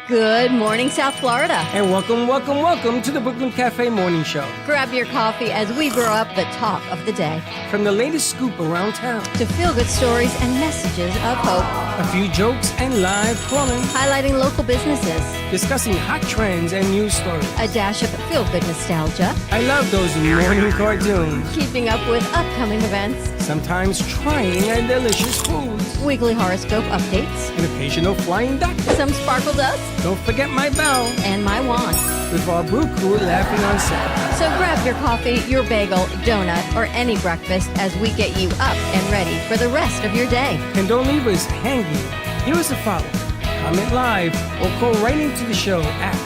Good morning, South Florida. And welcome to the Brooklyn Cafe Morning Show. Grab your coffee as we brew up the talk of the day. From the latest scoop around town to feel-good stories and messages of hope. A few jokes and live calling. Highlighting local businesses. Discussing hot trends and news stories. A dash of feel-good nostalgia. I love those morning cartoons. Keeping up with upcoming events. Sometimes trying and delicious foods. Weekly horoscope updates. An occasional flying duck. Some sparkle dust. Don't forget my bell. And my wand. With our brew crew laughing on set. So grab your coffee, your bagel, donut, or any breakfast as we get you up and ready for the rest of your day. And don't leave us hanging. Give us a follow, comment live, or call right into the show at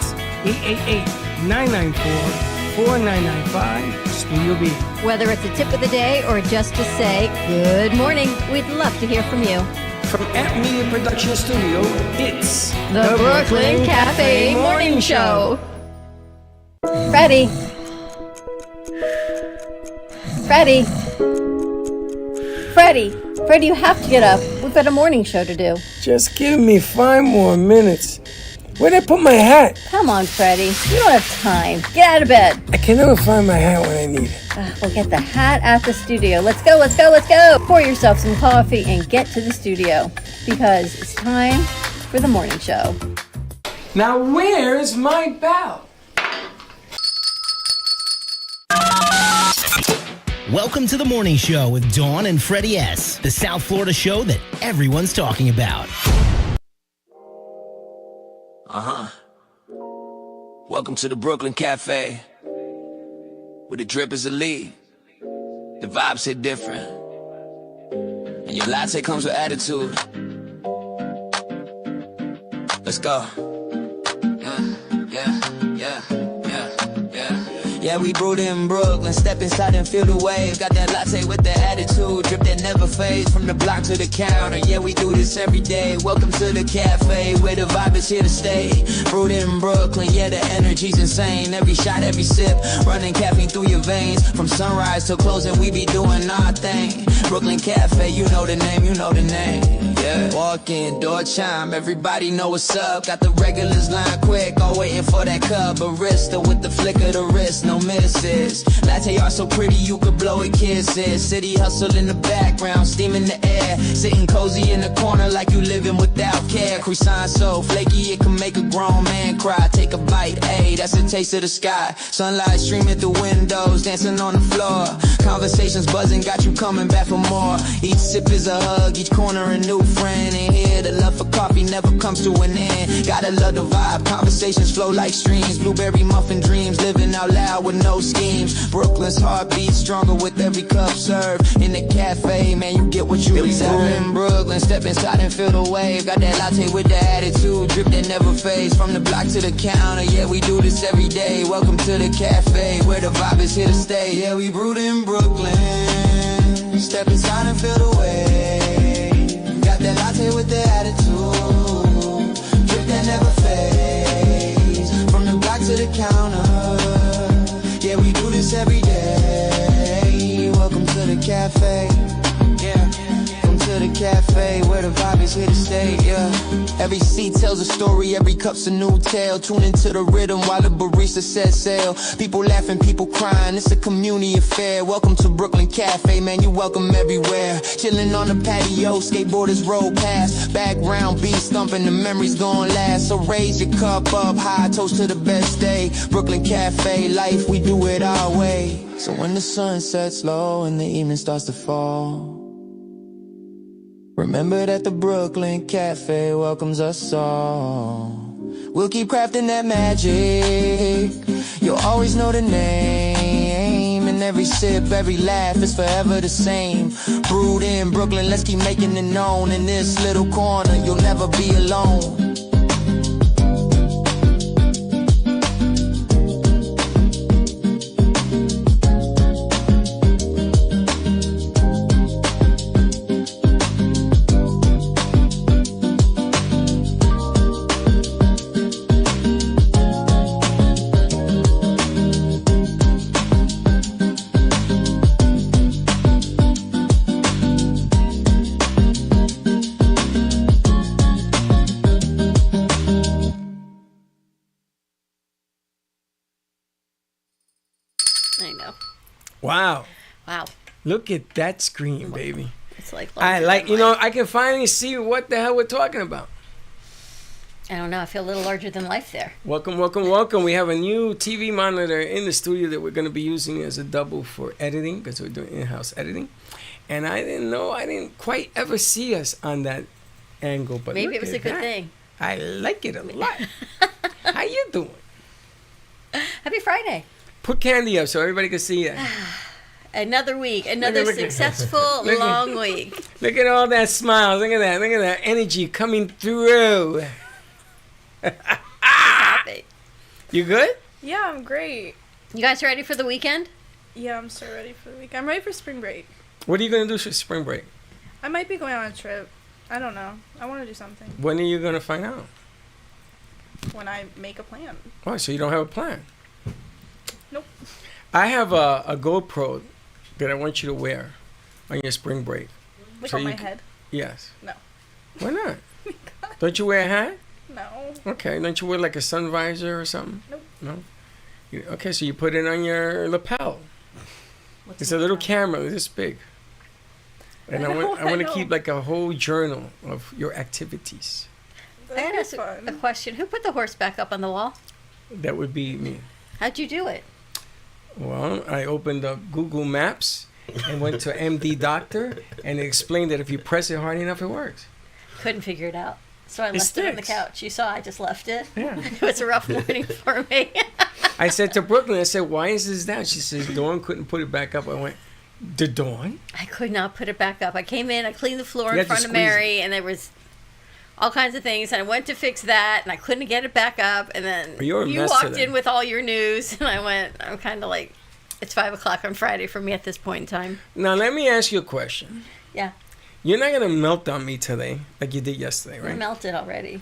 888-994-4995 Studio B. Whether it's a tip of the day or just to say good morning, we'd love to hear from you. From Amp Media Production Studio, it's the Brooklyn Cafe Morning Show. Freddie, you have to get up. We've got a morning show to do. Just give me 5 more minutes. Where'd I put my hat? Come on, Freddie. You don't have time. Get out of bed. I can never find my hat when I need it. We'll get the hat at the studio. Let's go. Pour yourself some coffee and get to the studio because it's time for the morning show. Now, where's my bell? Welcome to the morning show with Dawn and Freddie S., the South Florida show that everyone's talking about. Welcome to the Brooklyn Cafe, where the drip is elite, the vibes hit different, and your latte comes with attitude. Let's go. Yeah, we brewed in Brooklyn, step inside and feel the wave. Got that latte with the attitude, drip that never fades. From the block to the counter, yeah, we do this every day. Welcome to the cafe, where the vibe is here to stay. Brewed in Brooklyn, yeah, the energy's insane. Every shot, every sip, running caffeine through your veins. From sunrise till closing, we be doing our thing. Brooklyn Cafe, you know the name, yeah. Walk in, door chime, everybody know what's up. Got the regulars line quick, all waiting for that cup. Barista with the flick of the wrist, no misses. Latte art so pretty you could blow it kisses. City hustle in the background, steam in the air. Sitting cozy in the corner like you living without care. Croissant so flaky it can make a grown man cry. Take a bite, ayy, that's a taste of the sky. Sunlight streaming through windows, dancing on the floor. Conversations buzzing, got you coming back for more. Each sip is a hug, each corner a new friend. And here the love for coffee never comes to an end. Gotta love the vibe, conversations flow like streams. Blueberry muffin dreams, living out loud with no schemes. Brooklyn's heartbeat stronger with every cup served. In the cafe, man, you get what you deserve. In Brooklyn, step inside and feel the wave. Got that latte with the attitude, drip that never fades. From the block to the counter, yeah, we do this every day. Welcome to the cafe, where the vibe is here to stay. Yeah, we brewed in Brooklyn. Step inside and feel the wave. Got that latte with the attitude, drip that never fades. From the block to the counter, yeah, we do this every day. Welcome to the cafe. Yeah, welcome to the cafe, where the vibe is here to stay. Yeah, every seat tells a story, every cup's a new tale. Tune into the rhythm while the barista says sail. People laughing, people crying, it's a community affair. Welcome to Brooklyn Cafe, man, you welcome everywhere. Chilling on the patio, skateboarders roll past. Background beats thumping, the memories gon' last. So raise your cup up high, toast to the best day. Brooklyn Cafe, life, we do it our way. So when the sun sets low and the evening starts to fall, remember that the Brooklyn Cafe welcomes us all. We'll keep crafting that magic, you'll always know the name. And every sip, every laugh is forever the same. Brewed in Brooklyn, let's keep making it known. In this little corner, you'll never be alone. Wow. Wow. Look at that screen, baby. It's like I larger like, than you know, life. I can finally see what the hell we're talking about. I don't know. I feel a little larger than life there. Welcome, welcome, welcome. We have a new TV monitor in the studio that we're going to be using as a double for editing because we're doing in-house editing. And I didn't quite ever see us on that angle. But Maybe look it was at a good that. thing. I like it a lot. How you doing? Happy Friday. Put candy up so everybody can see it. Another week. Another Look at- successful look at- long week. Look at all that smiles. Look at that. Look at that energy coming through. Happy. You good? Yeah, I'm great. You guys ready for the weekend? Yeah, I'm so ready for the week. I'm ready for spring break. What are you going to do for spring break? I might be going on a trip. I don't know. I want to do something When are you going to find out? when I make a plan. Oh, so you don't have a plan? Nope. I have a GoPro that I want you to wear on your spring break. Like So on my you c- head. Yes. No. Why not? Don't you wear a hat? No. Okay. Don't you wear like a sun visor or something? Nope. No. Okay, so you put it on your lapel. It's a little camera this big. And I want I to know. keep like a whole journal of your activities. I That'd gotta be ask a fun. question. Who put the horse back up on the wall? That would be me. How'd you do it? Well, I opened up Google Maps and went to MD Doctor, and it explained that if you press it hard enough, it works. Couldn't figure it out. So I left it on the sticks. couch. You saw I just left it. Yeah. It was a rough morning for me. I said to Brooklyn, I said, why is this down? She says, Dawn couldn't put it back up. I went, the Dawn? I could not put it back up. I came in, I cleaned the floor You in had to front of squeeze Mary, and there was all kinds of things. And I went to fix that, and I couldn't get it back up. And then You're a you mess walked today. in with all your news, and I went, I'm kind of like, it's 5 o'clock on Friday for me at this point in time. Now, let me ask you a question. Yeah, You're not going to melt on me today like you did yesterday, I right? melted already.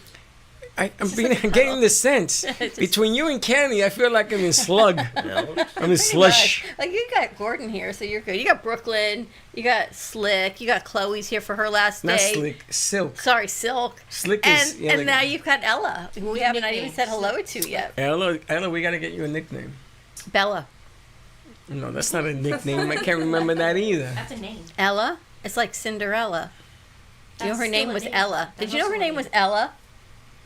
I'm just like a getting puddle. the sense. Just- Between you and Candy, I feel like I'm in slug. I'm in slush. Much. Like you got Gordon here, so you're good. You got Brooklyn, you got Slick, you got Chloe's here for her last Not day. slick, silk. Sorry, Silk. Slick And is... yeah, and like- now you've got Ella, who we haven't even said hello to yet. Ella, we got to get you a nickname. Bella. No, that's not a nickname. I can't remember that either. That's a name. Ella? It's like Cinderella. Do you know That's her name still a was name. Ella? Did That's you know her also a name was name. Ella?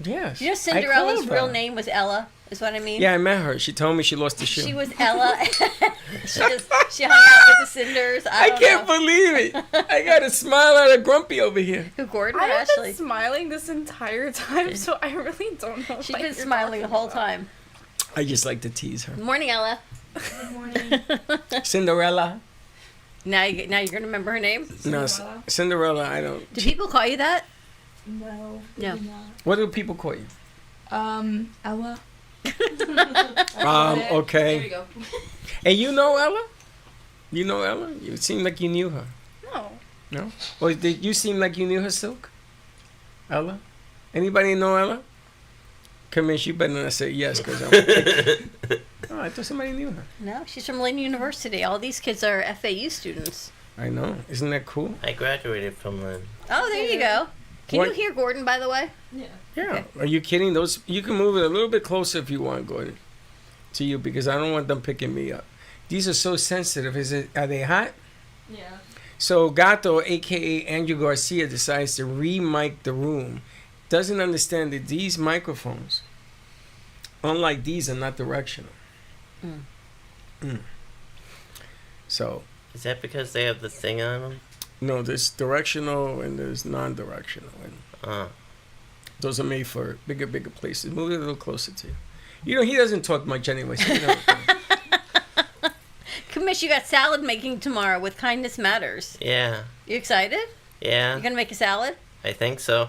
Yes. You know I Cinderella's called real her. name was Ella, is what I mean? Yeah, I met her. She told me she lost the shoe. She was Ella. she hung out with the Cinders. I I don't can't know. believe it. I got a smile out of Grumpy over here. Who, Gordon or I have Ashley? been smiling this entire time, so I really don't know. She's what been you're smiling the talking whole about. time. I just like to tease her. Good morning, Ella. Good morning. Cinderella. Now you're going to remember her name? No, Cinderella, I don't. Do people call you that? No. No. maybe not. What do people call you? Ella. Okay. There you go. And you know Ella? You know Ella? You seem like you knew her. No. No? Or did you seem like you knew her, Silk? Ella? Anybody know Ella? Come in, you better not say yes, because Oh, I thought somebody knew her. No, she's from Lynn University. All these kids are FAU students. I know. Isn't that cool? I graduated from Lynn. Oh, there you go. Can What- you hear Gordon, by the way? Yeah. Yeah. Are you kidding? Those you can move it a little bit closer if you want, Gordon, to you, because I don't want them picking me up. These are so sensitive. Are they hot? Yeah. So Gato, aka Andrew Garcia, decides to re-mic the room. Doesn't understand that these microphones, unlike these, are not directional. So Is that because they have the thing on them? no, there's directional and there's non-directional, and those are made for bigger places. Move it a little closer to you. You know, he doesn't talk much anyway. So you know, Commish, you got salad making tomorrow with Kindness Matters. Yeah. You excited? Yeah. You gonna make a salad? I think so.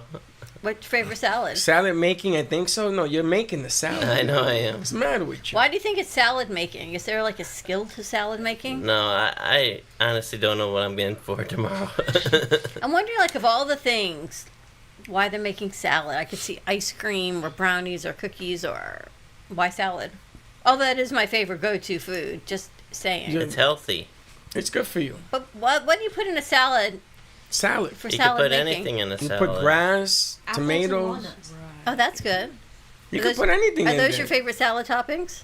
What's your favorite salad? salad making, I think so. No, you're making the salad. I know I am. What's the matter with you? Why do you think it's salad making? Is there like a skill to salad making? No, I honestly don't know what I'm getting for tomorrow. I'm wondering, like, of all the things, why they're making salad. I could see ice cream or brownies or cookies, or why salad? Oh, that is my favorite go-to food. Just saying. Yeah. It's healthy. It's good for you. But what do you put in a salad Salad. for You can salad put making? anything in a You salad. put grass, Apples and tomatoes. walnuts. Oh, that's good. You Are can those- put anything Are in those there. your favorite salad toppings?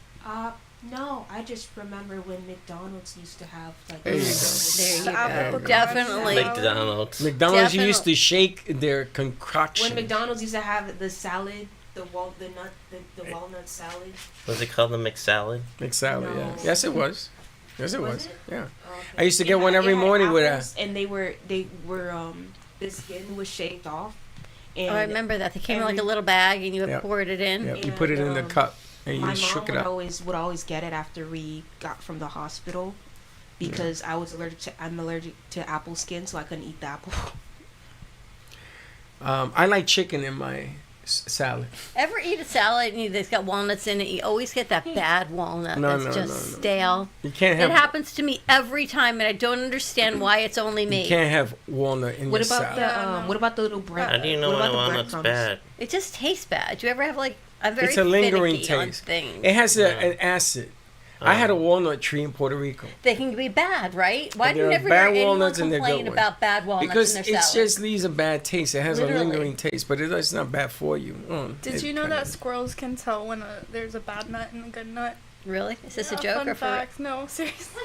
No, I just remember when McDonald's used to have like. There you go. There you The apple go. pecans Definitely. salad. McDonald's. McDonald's Definitely. used to shake their concoction. When McDonald's used to have the salad, the walnut salad. Was it called the McSalad? McSalad, No. yeah. Yes, it was. Yes, it Was was. it? Yeah. Oh, okay. I used to It get one had- every it had morning with a. apples, and they were the skin was shaved off. And Oh, I remember that. They came in like a every- little bag and you Yep. poured it in. Yeah, you put it in the And, cup and My you shook mom it up. would always get it after we got from the hospital because I'm allergic to apple skin, so I couldn't eat the apple. I like chicken in my salad. Ever eat a salad and it's got walnuts in it? You always get that bad walnut No, that's no, just no. stale. You can't It have. happens to me every time, and I don't understand why it's only me. You can't have walnut in What your about salad. Yeah, no. what about the little bread? How do you know what when about a the walnut's breadcrumbs? bad? It just tastes bad. Do you ever have like? I'm very It's a lingering finicky on taste. things. It has Yeah. an acid. I had a walnut tree in Puerto Rico. They can be bad, right? Why do There you are never bad hear anyone walnuts and they're good complain ones. about bad walnuts Because in it their salad? just leaves a bad taste. It has Literally. a lingering taste, but it's not bad for you. Did you know kinda- that squirrels can tell when there's a bad nut and a good nut? Really? Is this a Yeah, joke fun or for fact. No, seriously.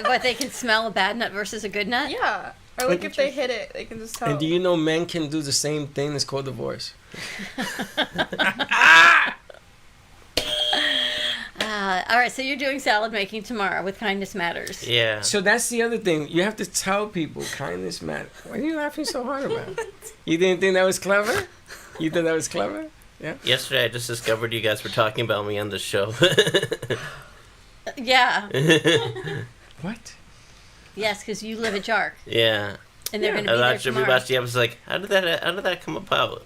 what they can smell a bad nut versus a good nut? Yeah. Or like if they hit it, they can just tell. And do you know men can do the same thing? It's called divorce. All right, so you're doing salad making tomorrow with Kindness Matters. Yeah. So that's the other thing. You have to tell people kindness matters. Why are you laughing so hard about? You didn't think that was clever? You thought that was clever? Yeah. Yesterday I just discovered you guys were talking about me on the show. Yeah. What? Yes, because you live at Jark, yeah. and they're going to I be there watched we tomorrow. watched the episode like, how did that come about?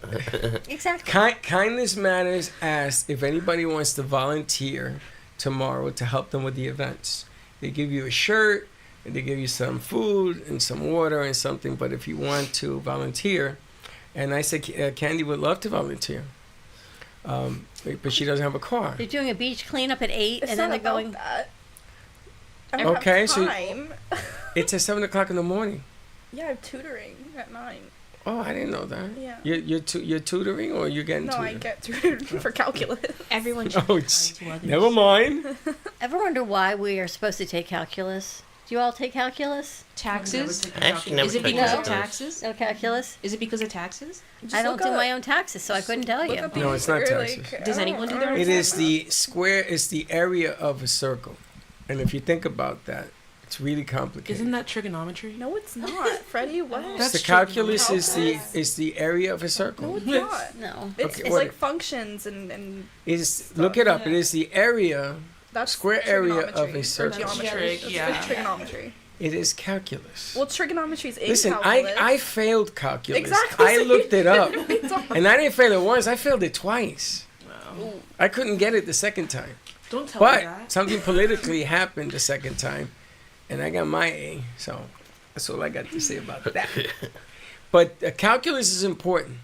Exactly. Kindness Matters asked if anybody wants to volunteer tomorrow to help them with the events. They give you a shirt, and they give you some food and some water and something, but if you want to volunteer, and I said Candy would love to volunteer, but she doesn't have a car. They're doing a beach cleanup at 8, It's and then not they're about going. that. I don't Okay, have so- time. It's at 7 o'clock in the morning. Yeah, I have tutoring at 9. Oh, I didn't know that. Yeah. You're tutoring or you're getting No, I tutored? get tutored for calculus. Everyone should Oh, be it's- kind to others. never mind. Ever wonder why we are supposed to take calculus? Do you all take calculus? Taxes? I actually never Is it took because No. of calculus. taxes? No calculus? Is it because of taxes? I don't do my own taxes, so I couldn't tell you. No, it's not taxes. Does anyone do their own It is the square. It's the area of a circle, and if you think about that, it's really complicated. Isn't that trigonometry? No, it's not, Freddie. What? It's the That's calculus is the area of a No, circle. it's not. No. It's, Okay, it's what like it- functions and Is look it up. It is the area. that's Square area of trigonometry, a or circle. geometry. Trig, yeah. It's trigonometry. It is calculus. Well, trigonometry is in Listen, calculus. I failed calculus. Exactly. I looked it up, Don't- and I didn't fail it once. I failed it twice. Wow. I couldn't get it the second time. Don't tell me But that. something politically happened the second time, and I got my A. So that's all I got to say about that. But calculus is important.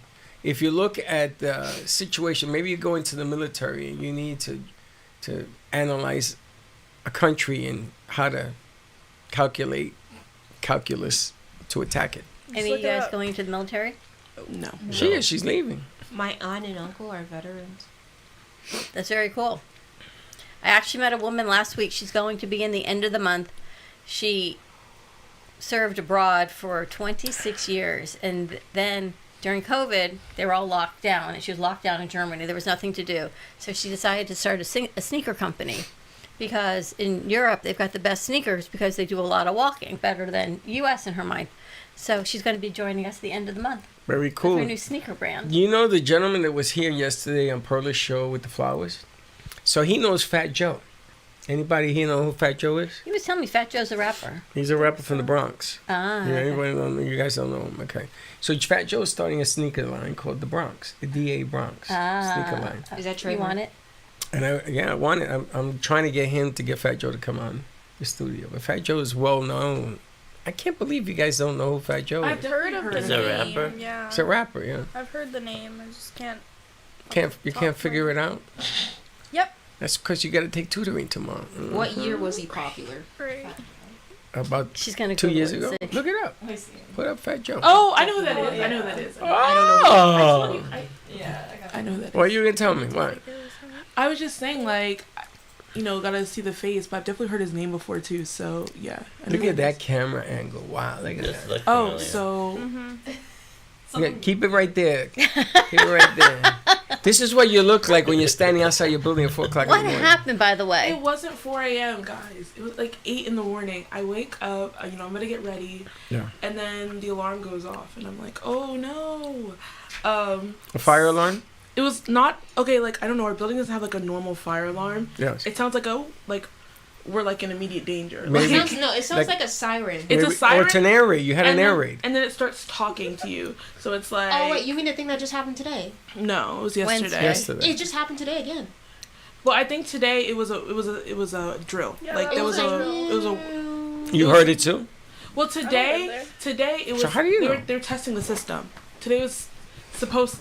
If you look at the situation, maybe you go into the military and you need to analyze a country and how to calculate calculus to attack it. Any of look you it guys up. going to the military? No. She is. She's leaving. My aunt and uncle are veterans. That's very cool. I actually met a woman last week. She's going to be in the end of the month. She served abroad for 26 years, and then during COVID, they were all locked down, and she was locked down in Germany. There was nothing to do. So she decided to start a sneaker company, because in Europe, they've got the best sneakers because they do a lot of walking, better than U.S. in her mind. So she's going to be joining us at the end of the month Very with cool. her new sneaker brand. You know the gentleman that was here yesterday on Perla's show with the flowers? So he knows Fat Joe. Anybody here know who Fat Joe is? He was telling me Fat Joe's a rapper. He's a rapper from the Bronx. Ah. Yeah, anybody don't know? You guys don't know him, okay? So Fat Joe's starting a sneaker line called the Bronx, the DA Bronx sneaker line. Is that You trademark? want it? And I want it. I'm trying to get him to get Fat Joe to come on the studio. But Fat Joe is well known. I can't believe you guys don't know who Fat Joe I've is. heard of the He's a name. rapper? Yeah. He's a rapper, yeah. I've heard the name. I just can't. You can't figure it out. Yep. That's because you got to take tutoring tomorrow. What year was he popular? Great. About She's gonna 2 Google years it and ago. see. Look it up. Put up Fat Joe. Oh, I know who that is. I know who that is. Oh. I know that. What are you gonna tell me? What? I was just saying, like, gotta see the face, but I've definitely heard his name before too. So yeah. I know Look who at it that is. camera angle. Wow, look at Just that. look Oh, familiar. so Yeah, keep it right there. Keep it right there. This is what you look like when you're standing outside your building at 4 o'clock in What the morning. happened, by the it way? wasn't 4 a.m. guys. It was like 8 in the morning. I wake up. I'm gonna get ready. Yeah. And then the alarm goes off, and I'm like, oh no. A fire alarm? It was not okay. Like I don't know. Our building doesn't have like a normal fire alarm. Yes. It sounds like we're like in immediate danger. Maybe. Like, It sounds like a siren. it's a Maybe- siren. Or it's an air raid. You had an and air then, raid. and then it starts talking to you. So it's like, Oh wait, you mean the thing that just happened today? no, it was yesterday. Wednesday. Yesterday. It just happened today again. Well, I think today it was a drill. Like it there was was a it was a. You heard it too? Well, there. today it was. So how do you know? They're testing the system. Today was supposed.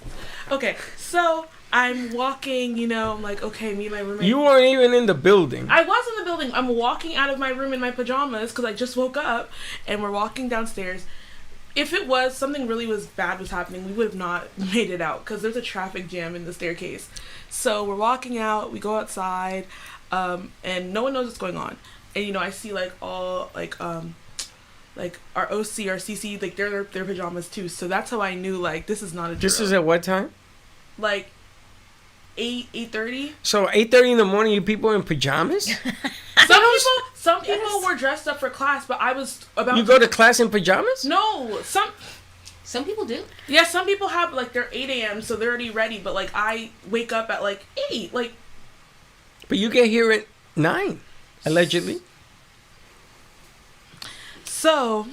Okay, so I'm walking. I'm like, okay, me and my roommate. You weren't even in the building. I was in the building. I'm walking out of my room in my pajamas because I just woke up, and we're walking downstairs. If it was something really bad was happening, we would have not made it out because there's a traffic jam in the staircase. So we're walking out. We go outside, and no one knows what's going on. And I see like all like our OC, our CC, like their pajamas too. So that's how I knew like this is not a drill. This is at what time? like 8:30. So 8:30 in the morning, you people in pajamas? Some people were dressed up for class, but I was about. You go to class in pajamas? No, Some people do. yeah, some people have like they're 8 a.m. so they're already ready, but like I wake up at like 8, like But you get here at 9, allegedly. so.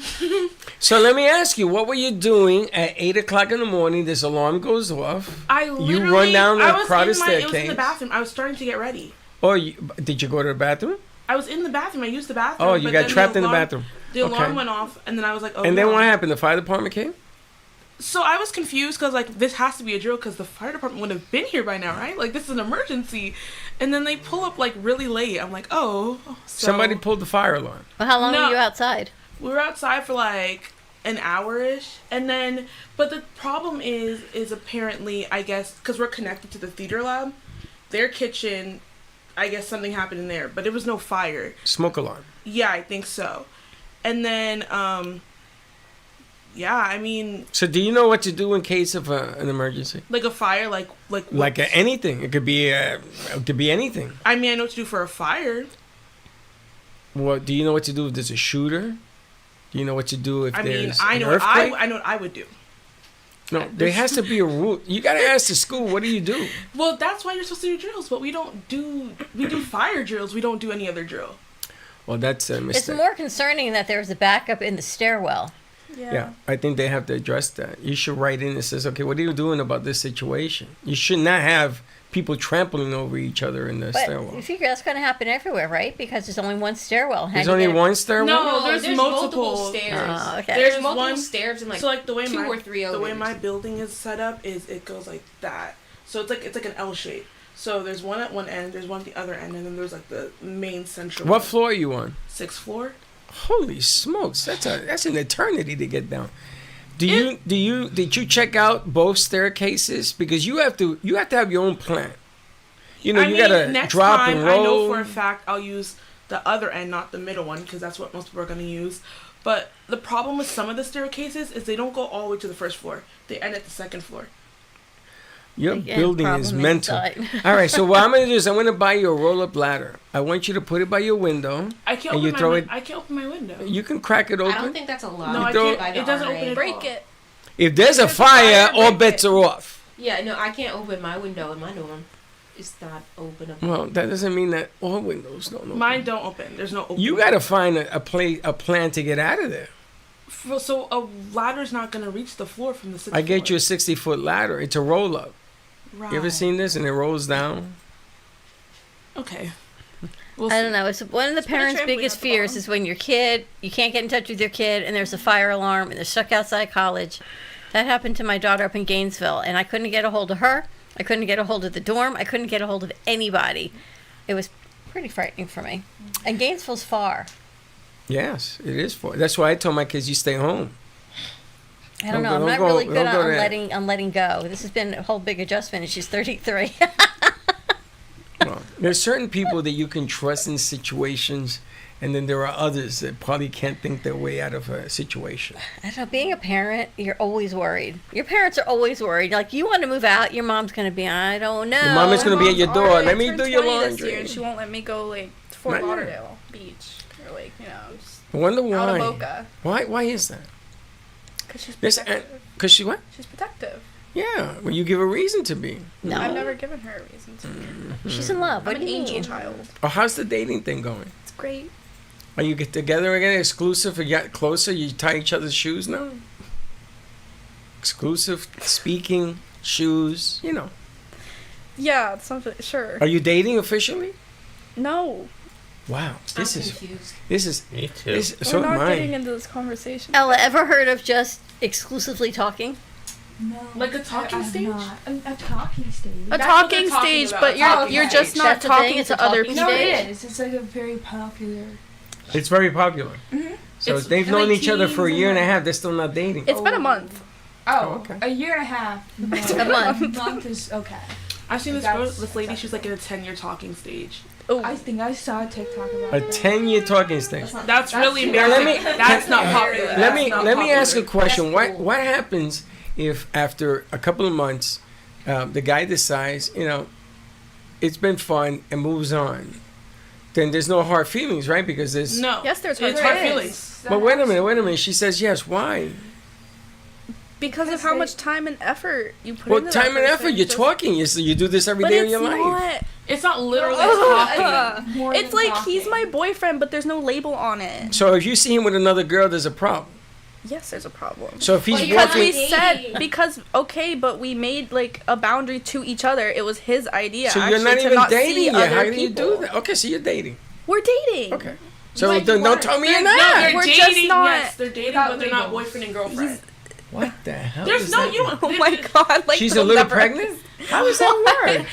So let me ask you, what were you doing at 8 o'clock in the morning? This alarm goes off. I literally, run down the I was crowded It was in staircase. the bathroom. I was starting to get ready. Or did you go to the bathroom? I was in the bathroom. I used the bathroom. Oh, you but got then trapped in the alarm- bathroom. The alarm Okay. went off, and then I was like, oh. And then no. what happened? The fire department came? So I was confused because like this has to be a drill because the fire department would have been here by now, right? Like this is an emergency, and then they pull up like really late. I'm like, oh. So Somebody pulled the fire alarm. Well, how long No. were you outside? we were outside for like an hour-ish, and then but the problem is apparently I guess because we're connected to the theater lab, their kitchen, I guess something happened in there, but there was no fire. Smoke alarm. Yeah, I think so. And then yeah, I mean So do you know what to do in case of an emergency? like a fire, like Like anything. It could be anything. I mean I know what to do for a fire. Well, do you know what to do if there's a shooter? Do you know what to do if I mean there's I an know earthquake? I know what I would do. No, there has to be a rule. You gotta ask the school. What do you do? Well, that's why you're supposed to do drills, but we do fire drills. We don't do any other drill. Well, that's a It's mistake. more concerning that there was a backup in the stairwell. Yeah, I think they have to address that. You should write in and says, okay, what are you doing about this situation? You should not have people trampling over each other in the But stairwell. you figure that's going to happen everywhere, right? Because there's only one stairwell. How There's do you only get it- one stairwell? No, there's multiple stairs. Oh, okay. There's There's multiple one- stairs and like so like the way 2 my or 3 the way overs. my building is set up is it goes like that. So it's like an L shape. So there's one at one end, there's one at the other end, and then there's like the main central. What one. floor are you on? 6th floor. Holy smokes, that's an eternity to get down. Did you check out both staircases? Because you have to have your own plan. You know, I you mean, gotta next drop time, and roll. I know for a fact I'll use the other end, not the middle one, because that's what most people are going to use. But the problem with some of the staircases is they don't go all the way to the first floor. They end at the 2nd floor. Your Again, building is problem mental. inside. All right, so what I'm gonna do is I'm gonna buy you a roll-up ladder. I want you to put it by your window. I can't And you open throw my it- I can't open my window. You can crack it open. I don't think that's allowed. No, I don't- can't. It doesn't open at Break all. it. If there's a If there's a fire, fire, all break bets it. are off. Yeah, no, I can't open my window in my dorm. It's not open. Well, that doesn't mean that all windows don't open. Mine don't open. There's no open. You gotta find a plan to get out of there. So a ladder's not gonna reach the floor from the 6th I get you a floor. 60-foot ladder. It's a roll-up. Right. You ever seen this? And it rolls down. Okay. We'll I don't know. It's one of the put a parents' trampoline biggest at the fears bottom. is when your kid, you can't get in touch with your kid, and there's a fire alarm, and they're stuck outside college. That happened to my daughter up in Gainesville, and I couldn't get a hold of her. I couldn't get a hold of the dorm. I couldn't get a hold of anybody. It was pretty frightening for me. And Gainesville's far. Yes, it is for. That's why I told my kids, you stay home. I don't know. Don't I'm not go- really don't good go on there. letting go. This has been a whole big adjustment, and she's 33. Well, There's certain people that you can trust in situations, and then there are others that probably can't think their way out of a situation. I don't know. Being a parent, you're always worried. Your parents are always worried. Like, you want to move out, your mom's going to be, I don't know. Your mom is going to be at your door. Already Let me turned do your 20 this laundry. year, and she won't let me go like to Fort Not yet. Lauderdale Beach or like just I wonder out of why. Boca Why is that? because she's This protective. because she what? She's protective. Yeah, well, you give a reason to be. No. I've never given her a reason to. She's in love. What I'm do an you angel mean? child. Oh, how's the dating thing going? It's great. Are you get together again, exclusive, you get closer, you tie each other's shoes now? Exclusive, speaking, shoes, you know. Yeah, it's something. Sure. Are you dating officially? No, Wow, this is Me too. this. we're So not am getting I. into this conversation. Ella, ever heard of just exclusively talking? No. Like a talking stage? A talking stage. A That's what talking they're talking stage, about. but you're Talking you're just stage. not That's the thing, talking it's a to other talking people. No, stage. it is. It's like a very popular. It's very popular. So It's they've for, known like, each other for a teens year and a and, half. They're still not dating. It's been a month. Oh, okay. a year and a half. No. A month. month is okay. I've seen this That's- this lady. She's like in a 10-year talking stage. Oh, I think I saw a TikTok about A that. 10-year talking stage. That's really Now, let embarrassing. me- That's not popular. Let That's me not let me ask a popular. question. What happens if after a couple of months, the guy decides, it's been fun and moves on? Then there's no hard feelings, right? Because there's. No. Yes, there's it's hard hard feelings. feelings. But wait a minute. She says yes. Why? because of Because how they- much time and effort you put Well, into time that and effort. person. You're Just- talking. You do this every But day it's of your life. not. It's not literally Ugh. talking. More It's than like talking. he's my boyfriend, but there's no label on it. So if you see him with another girl, there's a problem. Yes, there's a problem. So if he's Because we walking, said but we made like a boundary to each other. It was his idea. so you're actually, not to even not dating see yet. other How do you people. do that? Okay, so you're dating. We're dating. Okay. So Like don't what? tell me They're, you're no, not. they're We're dating. just not- Yes, they're dating, Without but they're not labels. boyfriend and girlfriend. What the hell? There's is no that? you. Don't, Oh my god! Like She's a they'll little never- pregnant. How does that work?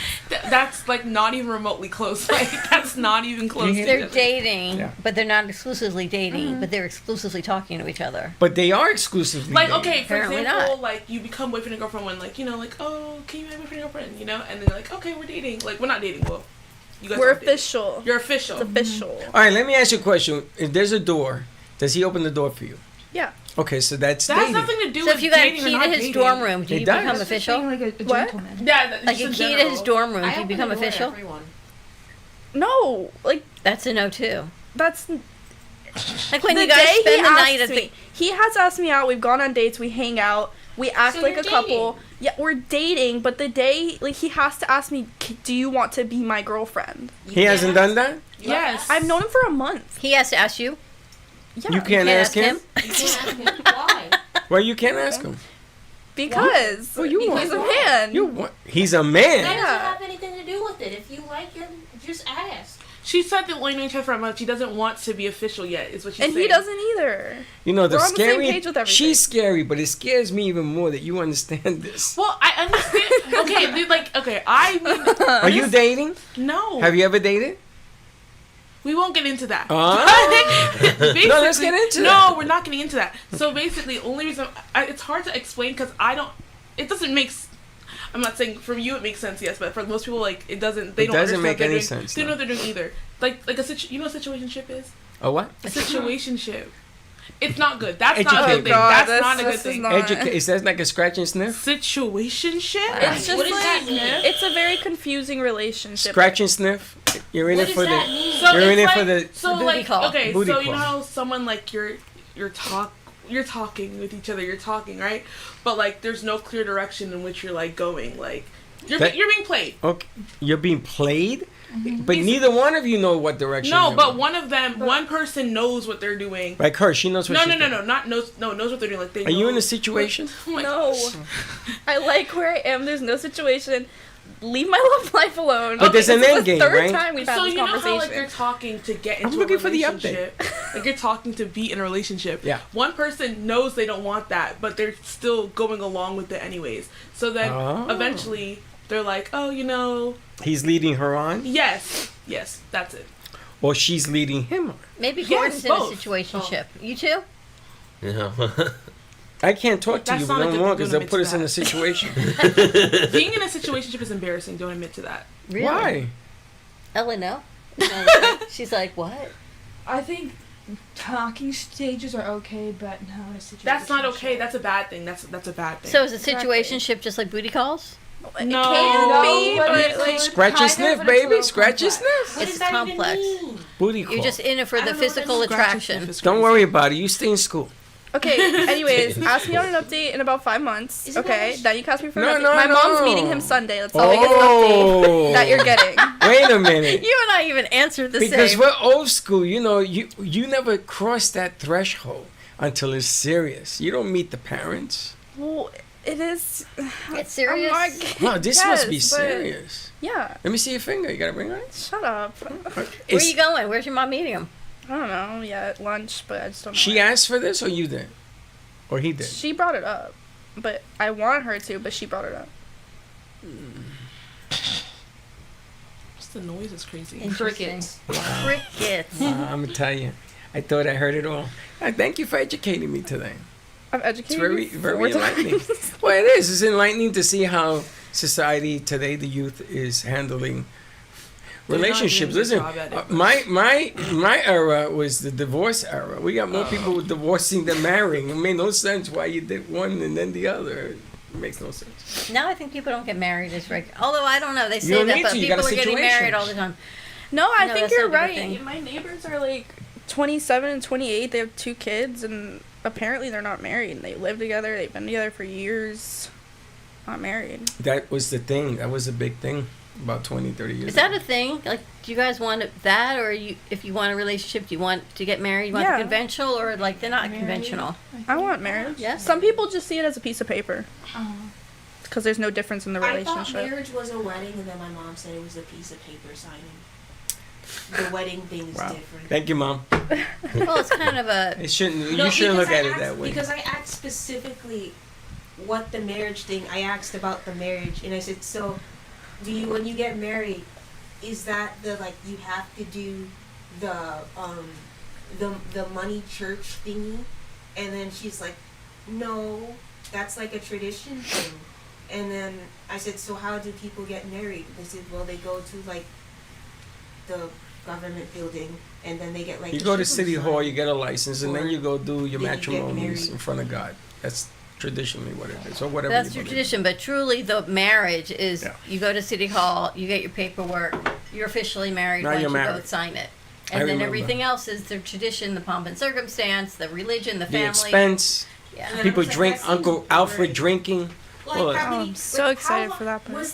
That's like not even remotely close. Like that's not even close. to They're each other. dating, Yeah. but they're not exclusively dating, but they're exclusively talking to each other. But they are exclusively Like dating. okay, for Apparently example, not. like you become boyfriend and girlfriend when like oh, can you be my boyfriend and girlfriend? And then like okay, we're dating. Like we're not dating. Well, you guys We're aren't dating. official. You're official. It's official. All right, let me ask you a question. If there's a door, does he open the door for you? Yeah. Okay, so that's That has dating. nothing to do So with if you got a dating or key to not his dating. dorm room, do It you does. become Just official? Like a What? gentleman. Yeah, Like just a in key to general. his dorm room, do you become official? No, like That's a no too. that's Like when the you guys day spend he the night asked at me. the. He has asked me out. We've gone on dates. We hang out. We act So like you're a couple. Yeah, we're dating. But the day like he has to ask me, do you want to be my girlfriend? He hasn't done that? Yes. I've known him for a month. He has to ask you. Yeah. You can't ask him? Why? Well, you can't ask him. Because Well, you he's a want. man. You want. He's a man. That Yeah. doesn't have anything to do with it. If you like him, just ask. She said that only known each other for a month. She doesn't want to be official yet. Is what she's and saying. he doesn't either. You know, the We're on the same scary. page with everything. She's scary, but it scares me even more that you understand this. Well, I understand. Okay, okay. I mean, Are you dating? no. Have you ever dated? We won't get into that. Basically, no, let's get into No, that. we're not getting into that. So basically, only reason it's hard to explain because I don't. It doesn't make. I'm not saying for you it makes sense, yes, but for most people, like it doesn't. They It don't doesn't understand make what they're any doing. sense, They don't no. know what they're doing either. Like a you know what a situationship is? A what? A situationship. It's not good. That's not a Educate good thing. me. That's this- not a good this is thing. not- Is that like a scratch and sniff? Situationship. It's just What does like that mean? it's a very confusing relationship. Scratch and sniff? You're in What it does for that the. mean? So You're in it's it for like- the so booty like call. okay, Booty so you know call. how someone like you're talking with each other, you're talking, right? But like there's no clear direction in which you're like going, like you're That- being played. Okay, you're being played, but neither one of you know what direction. No, you're but in. one person knows what they're doing. Like her, she knows what No, she's no, no, doing. no, not knows what they're doing. Like they. Are you in know- a situation? Oh my No, gosh. I like where I am. There's no situation. Leave my love life alone. But there's an This is end the game, third right? time we've had So this you know how conversation. like they're talking to get into looking a for the update. relationship, like you're talking to be in a relationship. Yeah. One person knows they don't want that, but they're still going along with it anyways. So then Oh. eventually they're like, oh, you know, He's leading her on, yes, that's it. or she's leading him on. Maybe Yes, Gordon's in a both. situationship. You too? No. I can't talk to That's you not a no good more thing, because don't they'll put admit us to in a that. situation. Being in a situationship is embarrassing. Don't admit to that. Really? Why? Ella, no. She's like, what? I think talking stages are okay, but not a situation. That's not okay. That's a bad thing. That's a bad thing. So is a situationship just like booty calls? no. can be, but it, like, Scratch and sniff, but it's a baby. little Scratch and complex. sniff. What It's does that complex. even mean? Booty call. You're just in it for I the don't know what physical this scratch and attraction. sniff is. Don't worry about it. You stay in school. Okay, anyways, ask me on an update in about 5 months. Is it Okay, that then you can ask me for No, an update. no, My mom's no. meeting him Sunday. That's the biggest update that you're getting. Wait a minute. You and I even answered the Because same. we're old school, you know, you never cross that threshold until it's serious. You don't meet the parents. Well, it is. It's serious. I'm not- No, this must be Yes, but- serious. Yeah, Let me see your finger. You gotta bring it. shut up. Where are you going? Where's your mom meeting him? I don't know yet, lunch, but I just don't know. She where. asked for this, or you did, or he did. She brought it up, but I want her to, but she brought it up. Just the noise is crazy. Interesting. Crickets. I'm gonna tell you, I thought I heard it all. Thank you for educating me today. I'm It's educated. very, you very 4 enlightening. times. Well, it is. It's enlightening to see how society today, the youth, is handling They're not relationships. doing a Listen, good job at it. my era was the divorce era. We got more people divorcing than marrying. It made no sense why you did one and then the other. It makes no sense. Now I think people don't get married as regular. Although I don't know, they say don't that, need but to. You people got are a getting situation. married all the time. No, I No, think that's you're not a good right. thing. My neighbors are like 27 and 28. They have 2 kids, and apparently they're not married. They live together. They've been together for years. Not married. That was the thing. That was a big thing about 20, 30 years Is that ago. a thing? Like, do you guys want that, or you? If you want a relationship, do you want to get married? You want Yeah. the conventional, or like they're not conventional? I want marriage. Yes. Some people just see it as a piece of paper Oh. because there's no difference in the I thought relationship. marriage was a wedding, and then my mom said it was a piece of paper signing. The wedding thing is Wow. different. Thank you, Mom. Well, it's kind of a. It shouldn't. No, You shouldn't look because at I it asked- that way. Because I asked specifically what the marriage thing. I asked about the marriage, and I said, "So, do you when you get married, is that the like you have to do the money church thingy?" And then she's like, "No, that's like a tradition thing." And then I said, "So how do people get married?" They said, "Well, they go to like the government building, and then they get like You a go to shipment City Hall, sign." you get a license, and then Or you go do your then you get matrimonies married. in front of God. That's traditionally what it is, or whatever. That's you your believe. tradition, but truly the marriage is Yeah. you go to City Hall, you get your paperwork, you're officially married Now once you're you married. both sign it. I And then remember. everything else is the tradition, the pomp and circumstance, the religion, the The family. expense, Yeah. And I people was like, drink, that seems Uncle Alfred great. drinking. Like, Well, how Oh, many, I'm so how excited lo- for that part. Was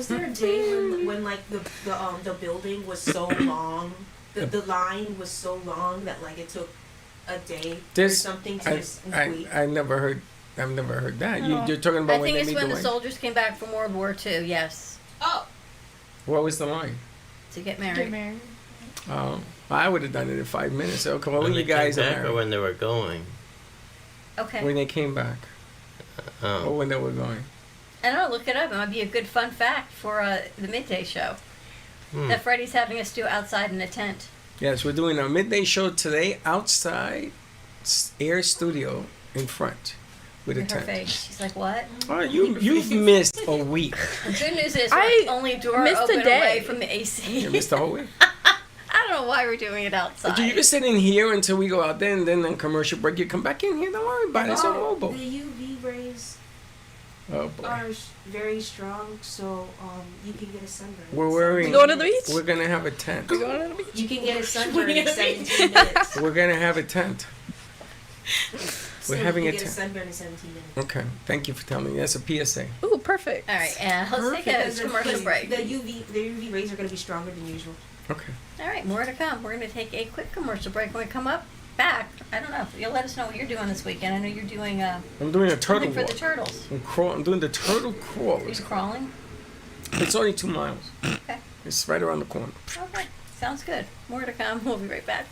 there a day when like the building was so long, the line was so long that like it took a day This- or something to just I complete? I've never heard that. No. You're talking about I when think they it's made when the the line. soldiers came back from World War II, yes, Oh, What was the line? to get Get married. married. Oh, I would have done it in 5 minutes. Okay, well, When you they guys came are back or married. when they were going. Okay. When they came back, or Oh. when they were going. I don't know, look it up. It might be a good fun fact for the midday show Hmm. that Freddie's having us do outside in a tent. Yes, we're doing our midday show today outside Air Studio in front with a In her tent. face. She's like, what? Oh, you've missed a week. The good news is I we're only a door missed a open day. away from the AC. You missed the whole week. I don't know why we're doing it outside. But you can sit in here until we go out there, and then on commercial break, you come back in here. Don't worry about it. It's on oh, mobile. the UV rays Oh boy. are very strong, so you can get a sunburn. in We're 17 wearing. Going to the minutes. beach? We're gonna have a tent. You going to the beach? You can get a sunburn in 17 minutes. We're gonna have a tent. So We're having you a can get tent. a sunburn in 17 minutes. Okay. Thank you for telling me. That's a PSA. Ooh, perfect. All right, let's take a Because commercial break. The UV rays are going to be stronger than usual. Okay. All right, more to come. We're going to take a quick commercial break. When we come up back, I don't know. You'll let us know what you're doing this weekend. I know you're doing I'm doing a turtle something for walk. the turtles. I'm doing the turtle crawl. You're crawling. It's only 2 miles. Okay. It's right around the corner. Okay. Sounds good. More to come. We'll be right back.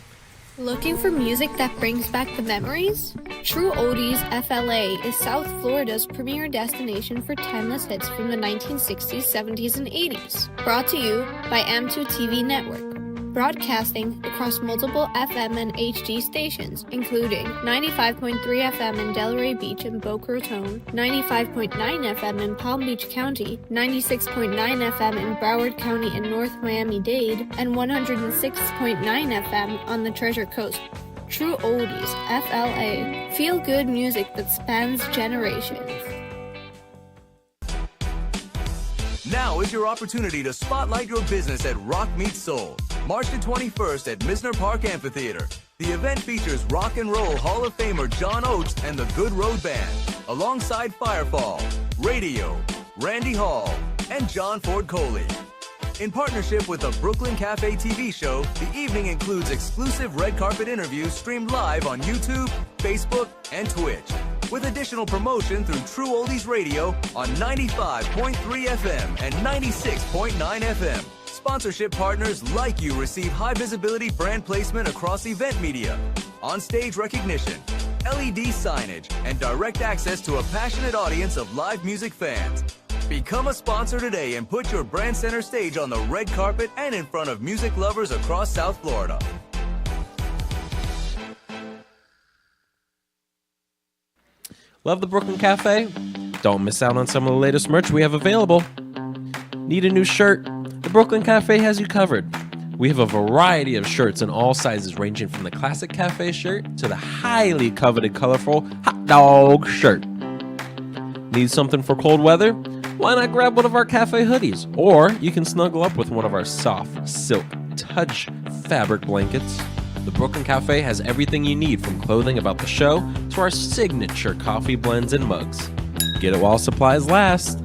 Looking for music that brings back the memories? True Oldies FLA is South Florida's premier destination for timeless hits from the 1960s, 70s, and 80s. Brought to you by M2 TV Network. broadcasting across multiple FM and HD stations, including 95.3 FM in Delray Beach and Boca Raton, 95.9 FM in Palm Beach County, 96.9 FM in Broward County and North Miami-Dade, and 106.9 FM on the Treasure Coast. True Oldies, FLA. Feel good music that spans generations. Now is your opportunity to spotlight your business at Rock Meets Soul, March the 21st at Misner Park Amphitheater. The event features Rock and Roll Hall of Famer John Oates and the Good Road Band, alongside Firefall, Radio, Randy Hall, and John Ford Coley. In partnership with the Brooklyn Cafe TV show, the evening includes exclusive red carpet interviews streamed live on YouTube, Facebook, and Twitch, with additional promotion through True Oldies Radio on 95.3 FM and 96.9 FM. Sponsorship partners like you receive high visibility brand placement across event media, on-stage recognition, LED signage, and direct access to a passionate audience of live music fans. Become a sponsor today and put your brand center stage on the red carpet and in front of music lovers across South Florida. Love the Brooklyn Cafe? Don't miss out on some of the latest merch we have available. Need a new shirt? The Brooklyn Cafe has you covered. We have a variety of shirts in all sizes, ranging from the classic cafe shirt to the highly coveted colorful hot dog shirt. Need something for cold weather? Why not grab one of our cafe hoodies? Or you can snuggle up with one of our soft silk touch fabric blankets. The Brooklyn Cafe has everything you need, from clothing about the show to our signature coffee blends and mugs. Get it while supplies last.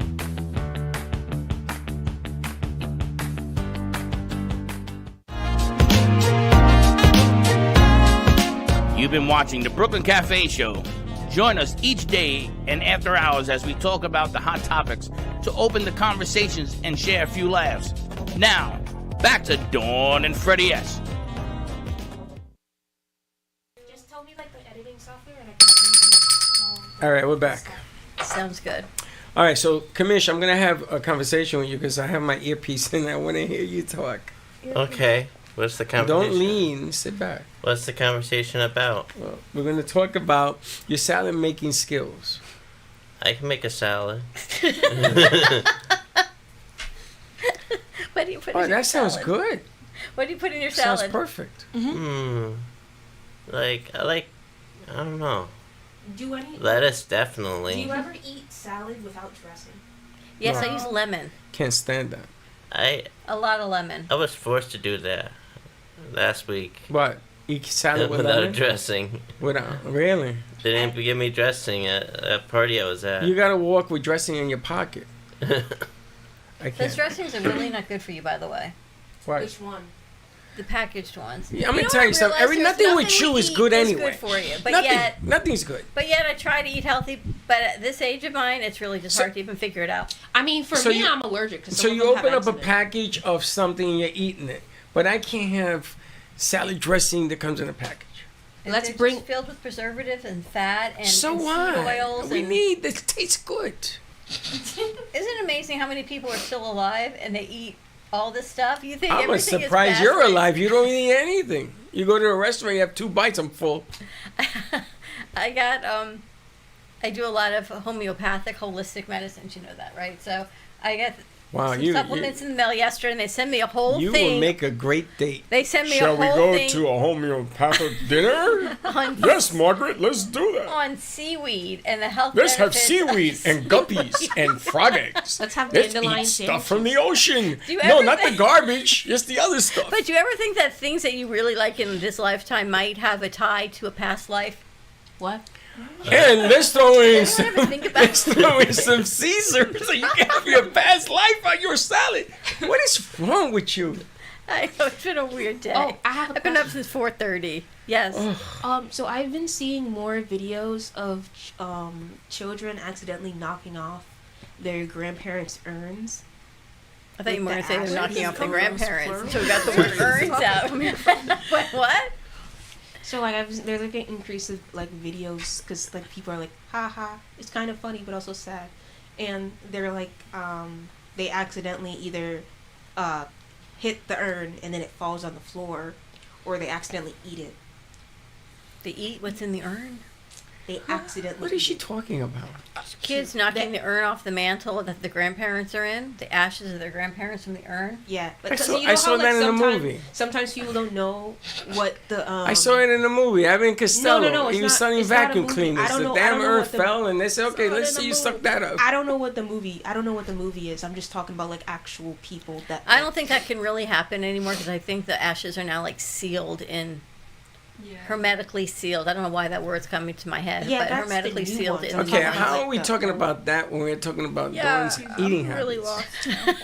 You've been watching the Brooklyn Cafe Show. Join us each day and after hours as we talk about the hot topics to open the conversations and share a few laughs. Now, back to Dawn and Freddie S. Just tell me like the editing software and I can send you. All right, we're back. Sounds good. All right, so Kamish, I'm gonna have a conversation with you because I have my earpiece and I want to hear you talk. Okay. What's the conversation? Don't lean. Sit back. What's the conversation about? Well, we're gonna talk about your salad making skills. I can make a salad. What do you put Oh, in your that sounds salad? good. What do you put in your salad? Sounds perfect. I don't know. Do any? Lettuce, Do definitely. you ever eat salad without dressing? Yes, No. I use lemon. Can't stand that. A lot of lemon. I was forced to do that last week. What? Eat salad with without lemon? dressing. Really? They didn't give me dressing at a party I was at. You gotta walk with dressing in your pocket. I Those can't. dressings are really not good for you, by the way. Why? Which one? The packaged ones. Yeah, I'm You gonna know tell what you I something. realized? Nothing There's we chew we is eat good is anyway. good for you, but Nothing, nothing's good. I try to eat healthy. But at this age of mine, it's really just hard to even figure it out. I mean, for So me, you- I'm allergic. So you open up a package of something and you're eating it, but I can't have salad dressing that comes in a package. Let's bring filled with preservatives and fat and, So and seed what? oils. We and, need this. Tastes good. Isn't it amazing how many people are still alive and they eat all this stuff? You think I'm everything is surprised bad you're for you? alive. You don't eat anything. You go to a restaurant, you have 2 bites. I'm full. I got I do a lot of homeopathic, holistic medicines. You know that, right? So I got Wow, some you supplements in the mail yesterday, and they send me a whole you thing. will make a great date. They send me Shall a whole we go thing to a homeopathic dinner? on, Yes, Margaret, let's do that. on seaweed and the health Let's have benefits seaweed of and guppies and frog eggs. Let's have Let's dandelion eat stuff from the ocean. Do you No, ever not the think- garbage. Just the other stuff. But do you ever think that things that you really like in this lifetime might have a tie to a past life? What? And let's throw in some, ever think about let's throw in some Caesar so you can have your past life on your salad. What is wrong with you? I know it's been a weird day. Oh, I have a I've been up since 4:30. Yes. So I've been seeing more videos of children accidentally knocking off their grandparents' urns. I thought you were going to say they're Where knocking does off the this come from? grandparents. So we got the word urns out. What? So like there's like an increase of like videos because like people are like haha it's kind of funny but also sad, and they're like they accidentally either hit the urn and then it falls on the floor, or they accidentally eat it. They eat what's in the urn? They accidentally. What is she talking about? Kids knocking the urn off the mantle that the grandparents are in? The ashes of their grandparents from the urn? Yeah. I saw that in the movie. Sometimes people don't know what the. I saw it in the movie. Abbott Costello. No. He was selling vacuum cleaners. The damn urn fell, and they said, "Okay, let's see you suck that up." I don't know what the movie is. I'm just talking about like actual people that. I don't think that can really happen anymore because I think the ashes are now like sealed in. Hermetically sealed. I don't know why that word's coming to my head, but hermetically sealed. Okay, how are we talking about that when we're talking about Dawn's eating habits? Really lost.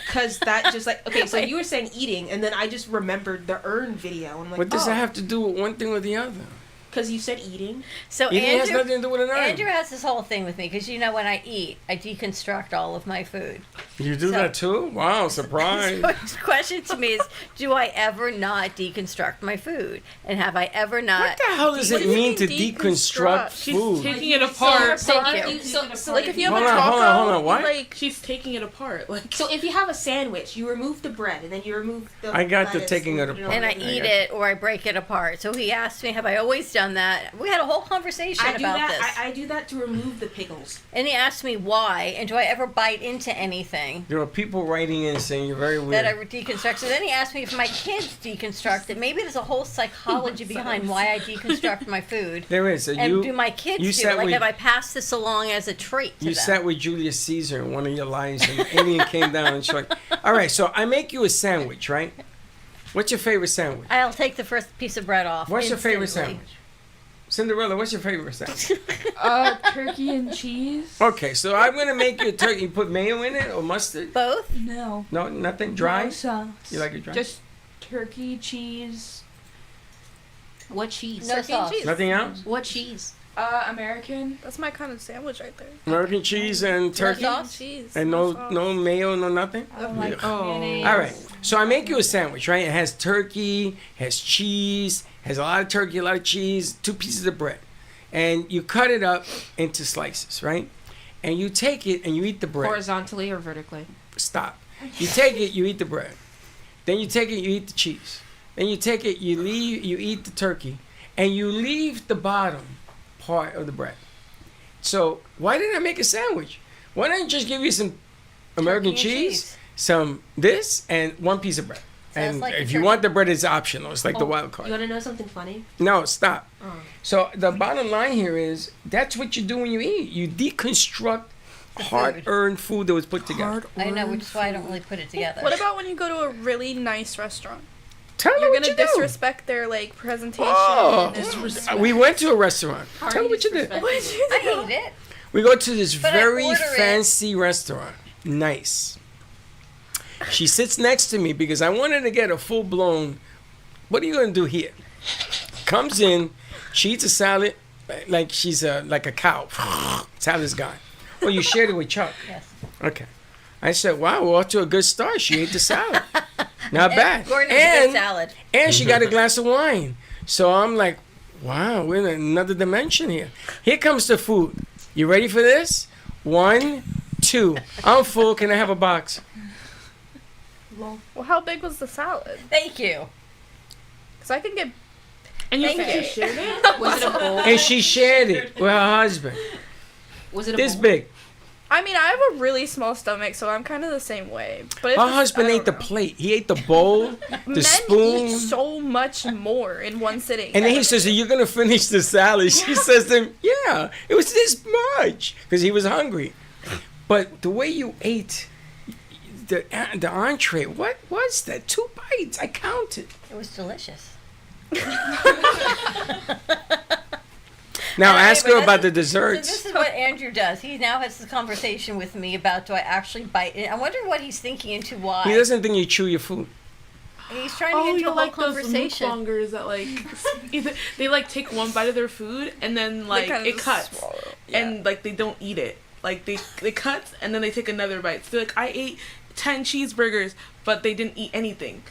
Because that just like so you were saying eating, and then I just remembered the urn video. I'm like, What does that have to do with one thing or the other? Because you said eating. So eating has nothing to do with an urn. Andrew has this whole thing with me because when I eat, I deconstruct all of my food. You do that too? Wow, surprise! So his question to me is, do I ever not deconstruct my food? And have I ever not? What the hell does it mean to deconstruct food? She's taking it apart. Thank you. So like if you have Hold a on, taco, hold on. What? like she's taking it apart. Like so if you have a sandwich, you remove the bread and then you remove the. I got the lettuce taking it apart. And I eat it or I break it apart. So he asked me, have I always done that? We had a whole conversation about this. I do that to remove the pickles. And he asked me why, and do I ever bite into anything There are people writing in saying you're very weird. that I deconstruct. So then he asked me if my kids deconstruct it. Maybe there's a whole psychology behind why I deconstruct my food. There is. So And do my kids do it? Like, have I passed this along as a trait to You them? sat with Julius Caesar in one of your lives, and the alien came down and showed. All right, so I make you a sandwich, right? What's your favorite sandwich? I'll take the first piece of bread off. What's your favorite instantly. sandwich? Cinderella, what's your favorite sandwich? Turkey and cheese. Okay, so I'm gonna make you a turkey. You put mayo in it or mustard? Both? No. No, nothing dry. No sauce. You like it dry? Just turkey, cheese. What cheese? No Turkey sauce. and cheese. Nothing else? What cheese? American. That's my kind of sandwich right there. American cheese and turkey, Cheese. and no mayo, no nothing. I don't like mayonnaise. All right, so I make you a sandwich, right? It has turkey, has cheese, has a lot of turkey, a lot of cheese, 2 pieces of bread, and you cut it up into slices, right? And you take it and you eat the bread. Horizontally or vertically? Stop. You take it, you eat the bread. Then you take it, you eat the cheese. Then you take it, you eat the turkey, and you leave the bottom part of the bread. So why didn't I make a sandwich? Why don't I just give you some American Turkey and cheese, some this, and 1 piece of bread? Sounds And like a if you turkey. want the bread, it's optional. It's like the wild card. You want to know something funny? No, stop. Oh. So the bottom line here is that's what you do when you eat. You deconstruct hard-earned food that was put together. I know, which is why I don't really put it together. What about when you go to a really nice restaurant? Tell me You're what gonna you do. disrespect their like presentation. Oh, and we went to a restaurant. Tell me what you did. I ate it. We go to this But I very order it. fancy restaurant. Nice. She sits next to me because I wanted to get a full-blown, what are you going to do here? Comes in, she eats a salad like she's like a cow. Salad's gone. Well, you shared it with Chuck. Yes. Okay. I said, wow, we're off to a good start. She ate the salad. Not bad. Gordon has a good salad. And she got a glass of wine. So I'm like, wow, we're in another dimension here. Here comes the food. You ready for this? 1, 2. I'm full. Can I have a box? Well, how big was the salad? Thank you. Because I can get. And you Thank said you. you shared it? Was it a bowl? And she shared it with her husband. Was it a This bowl? big. I mean, I have a really small stomach, so I'm kind of the same way. But if Her it's- husband I ate don't the know. plate. He ate the bowl, the Men spoon. eat so much more in one sitting. And then he says, are you going to finish the salad? She says to him, yeah, it was this much. Because he was hungry. But the way you ate the entree, what was that? 2 bites. I counted. It was delicious. Now ask her Anyway, about the that's- desserts. So this is what Andrew does. He now has this conversation with me about, do I actually bite it? I'm wondering what he's thinking into why. He doesn't think you chew your food. He's trying to get into a you're whole like those conversation. mukbangers that like either they like take one bite of their food and then like kinda it just cuts swallow. and like they don't eat it. Like they cut and then they take another bite. So like I ate 10 cheeseburgers, but they didn't eat anything.